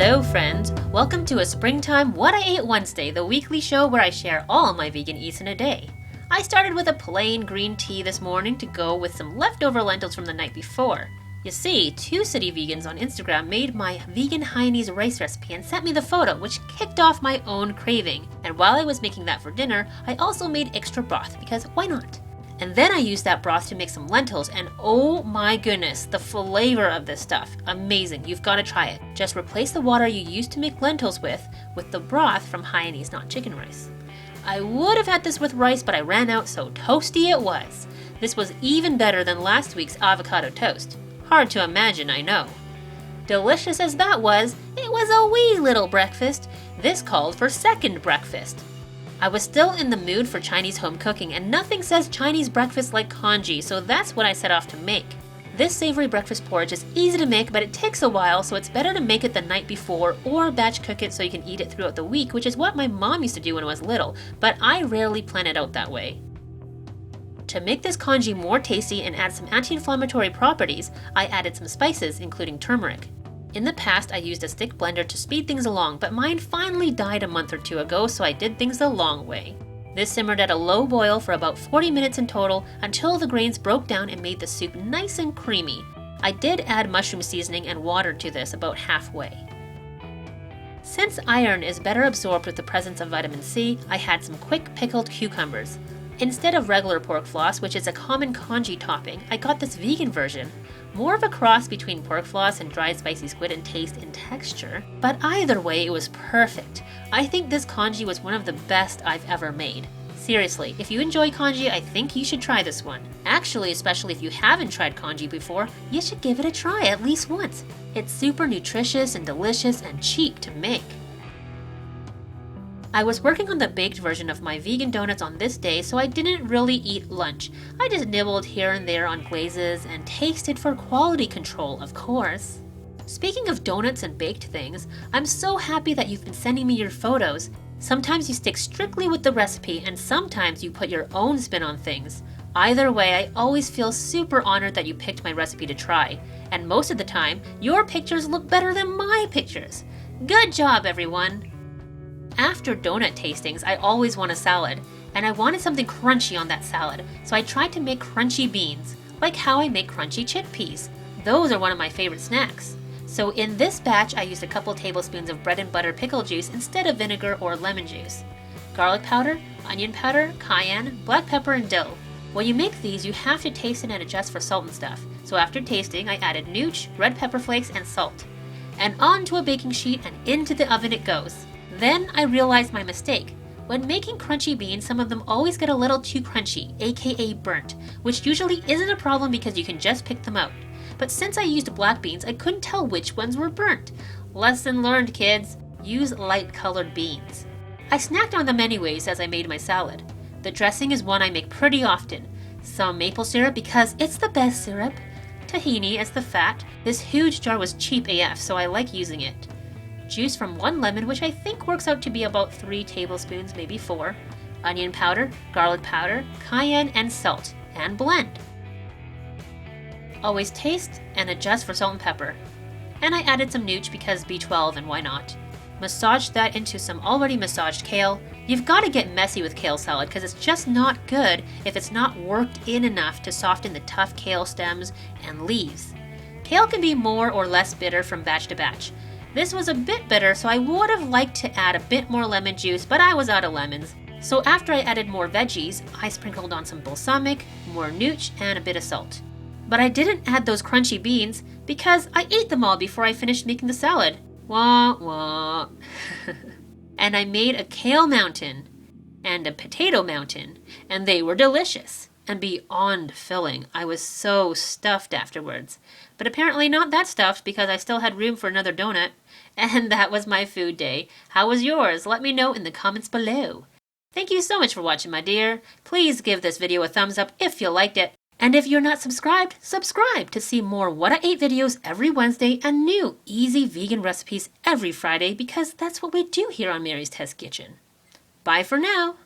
Hello friends, welcome to a Springtime What I Ate Wednesday, the weekly show where I share all my vegan eats in a day. I started with a plain green tea this morning to go with some leftover lentils from the night before. You see, two city vegans on Instagram made my vegan Hainanese rice recipe and sent me the photo, which kicked off my own craving. And while I was making that for dinner, I also made extra broth because why not? And then I used that broth to make some lentils, and oh my goodness, the flavor of this stuff. Amazing, you've got to try it. Just replace the water you used to make lentils with the broth from Hainanese, not chicken rice. I would have had this with rice, but I ran out, so toasty it was. This was even better than last week's avocado toast. Hard to imagine, I know. Delicious as that was, it was a wee little breakfast. This called for second breakfast. I was still in the mood for Chinese home cooking, and nothing says Chinese breakfast like congee, so that's what I set off to make. This savory breakfast porridge is easy to make, but it takes a while, so it's better to make it the night before or batch cook it so you can eat it throughout the week, which is what my mom used to do when I was little, but I rarely plan it out that way. To make this congee more tasty and add some anti-inflammatory properties, I added some spices, including turmeric. In the past, I used a stick blender to speed things along, but mine finally died a month or two ago, so I did things the long way. This simmered at a low boil for about 40 minutes in total until the grains broke down and made the soup nice and creamy. I did add mushroom seasoning and water to this about halfway. Since iron is better absorbed with the presence of vitamin C, I had some quick pickled cucumbers. Instead of regular pork floss, which is a common congee topping, I got this vegan version. More of a cross between pork floss and dried spicy squid in taste and texture, but either way it was perfect. I think this congee was one of the best I've ever made. Seriously, if you enjoy congee, I think you should try this one. Actually, especially if you haven't tried congee before, you should give it a try at least once. It's super nutritious and delicious and cheap to make. I was working on the baked version of my vegan donuts on this day, so I didn't really eat lunch. I just nibbled here and there on glazes and tasted for quality control, of course. Speaking of donuts and baked things, I'm so happy that you've been sending me your photos. Sometimes you stick strictly with the recipe, and sometimes you put your own spin on things. Either way, I always feel super honored that you picked my recipe to try. And most of the time, your pictures look better than my pictures. Good job, everyone! After donut tastings, I always want a salad, and I wanted something crunchy on that salad, so I tried to make crunchy beans, like how I make crunchy chickpeas. Those are one of my favorite snacks. So in this batch, I used a couple tablespoons of bread and butter pickle juice instead of vinegar or lemon juice. Garlic powder, onion powder, cayenne, black pepper, and dill. When you make these, you have to taste it and adjust for salt and stuff. So after tasting, I added nooch, red pepper flakes, and salt. And onto a baking sheet and into the oven it goes. Then I realized my mistake. When making crunchy beans, some of them always get a little too crunchy, aka burnt, which usually isn't a problem because you can just pick them out. But since I used black beans, I couldn't tell which ones were burnt. Lesson learned, kids. Use light-colored beans. I snacked on them anyways as I made my salad. The dressing is one I make pretty often. Some maple syrup because it's the best syrup. Tahini as the fat. This huge jar was cheap AF, so I like using it. Juice from one lemon, which I think works out to be about 3 tablespoons, maybe 4. Onion powder, garlic powder, cayenne, and salt. And blend. Always taste and adjust for salt and pepper. And I added some nooch because B12 and why not. Massage that into some already massaged kale. You've got to get messy with kale salad because it's just not good if it's not worked in enough to soften the tough kale stems and leaves. Kale can be more or less bitter from batch to batch. This was a bit bitter, so I would have liked to add a bit more lemon juice, but I was out of lemons. So after I added more veggies, I sprinkled on some balsamic, more nooch, and a bit of salt. But I didn't add those crunchy beans because I ate them all before I finished making the salad. Wah wah. And I made a kale mountain and a potato mountain, and they were delicious. And beyond filling. I was so stuffed afterwards. But apparently not that stuffed because I still had room for another donut. And that was my food day. How was yours? Let me know in the comments below. Thank you so much for watching, my dear. Please give this video a thumbs up if you liked it. And if you're not subscribed, subscribe to see more What I Ate videos every Wednesday and new easy vegan recipes every Friday because that's what we do here on Mary's Test Kitchen. Bye for now.